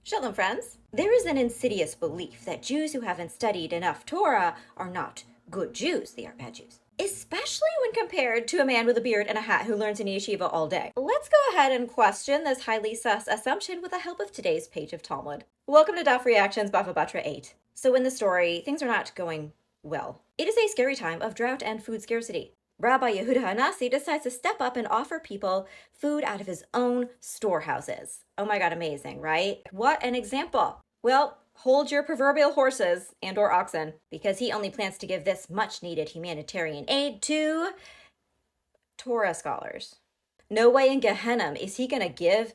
Shalom, friends. There is an insidious belief that Jews who haven't studied enough Torah are not good Jews, they are bad Jews. Especially when compared to a man with a beard and a hat who learns in yeshiva all day. Let's go ahead and question this highly sus assumption with the help of today's page of Talmud. Welcome to Daf Reactions, Bava Batra 8. So in the story, things are not going well. It is a scary time of drought and food scarcity. Rabbi Yehuda Hanasi decides to step up and offer people food out of his own storehouses. Oh my God, amazing, right? What an example. Well, hold your proverbial horses and or oxen, because he only plans to give this much needed humanitarian aid to Torah scholars. No way in Gehenna is he gonna give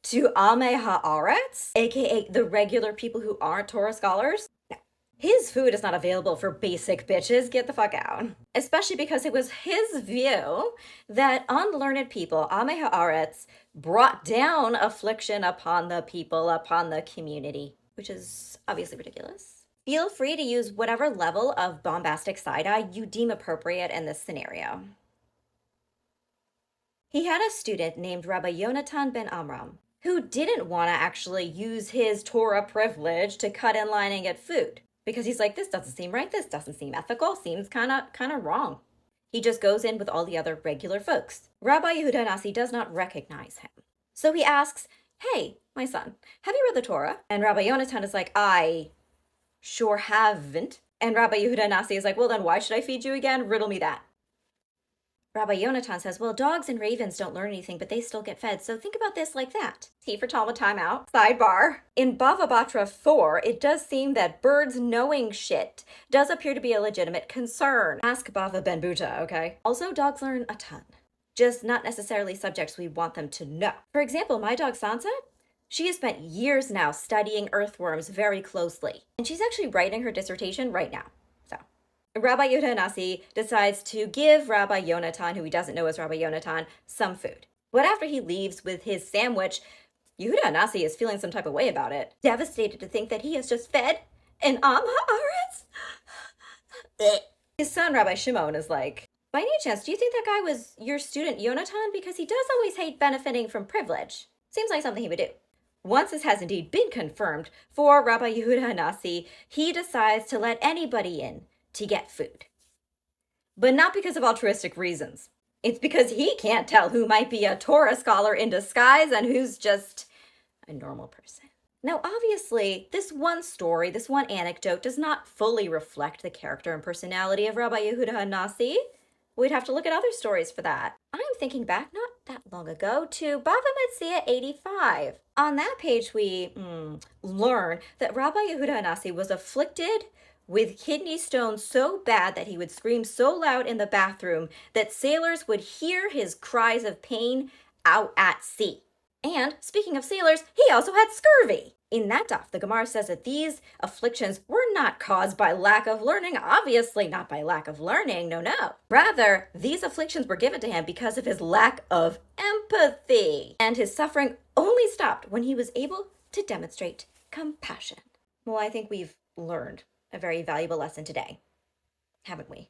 to Amei Haaretz, aka the regular people who aren't Torah scholars. His food is not available for basic bitches. Get the fuck out. Especially because it was his view that unlearned people, Amei Haaretz, brought down affliction upon the people, upon the community, which is obviously ridiculous. Feel free to use whatever level of bombastic side eye you deem appropriate in this scenario. He had a student named Rabbi Yonatan ben Amram, who didn't want to actually use his Torah privilege to cut in line and get food. Because he's like, this doesn't seem right, this doesn't seem ethical, seems kind of wrong. He just goes in with all the other regular folks. Rabbi Yehuda Hanasi does not recognize him. So he asks, hey, my son, have you read the Torah? And Rabbi Yonatan is like, I sure haven't. And Rabbi Yehuda Hanasi is like, well then why should I feed you again? Riddle me that. Rabbi Yonatan says, well, dogs and ravens don't learn anything, but they still get fed. So think about this like that. T for Talmud timeout. Sidebar. In Bava Batra 4, it does seem that birds knowing shit does appear to be a legitimate concern. Ask Bava ben Buta, okay? Also, dogs learn a ton. Just not necessarily subjects we want them to know. For example, my dog Sansa, she has spent years now studying earthworms very closely. And she's actually writing her dissertation right now. Rabbi Yehuda Hanasi decides to give Rabbi Yonatan, who he doesn't know as Rabbi Yonatan, some food. But after he leaves with his sandwich, Yehuda Hanasi is feeling some type of way about it, devastated to think that he has just fed an Am Haaretz. His son, Rabbi Shimon, is like, by any chance, do you think that guy was your student Yonatan? Because he does always hate benefiting from privilege. Seems like something he would do. Once this has indeed been confirmed for Rabbi Yehuda Hanasi, he decides to let anybody in to get food. But not because of altruistic reasons. It's because he can't tell who might be a Torah scholar in disguise and who's just a normal person. Now, obviously, this one story, this one anecdote does not fully reflect the character and personality of Rabbi Yehuda Hanasi. We'd have to look at other stories for that. I'm thinking back not that long ago to Bava Batra 85. On that page, we learn that Rabbi Yehuda Hanasi was afflicted with kidney stones so bad that he would scream so loud in the bathroom that sailors would hear his cries of pain out at sea. And speaking of sailors, he also had scurvy. In that daf, the Gemara says that these afflictions were not caused by lack of learning, obviously not by lack of learning, no. Rather, these afflictions were given to him because of his lack of empathy. And his suffering only stopped when he was able to demonstrate compassion. Well, I think we've learned a very valuable lesson today, haven't we?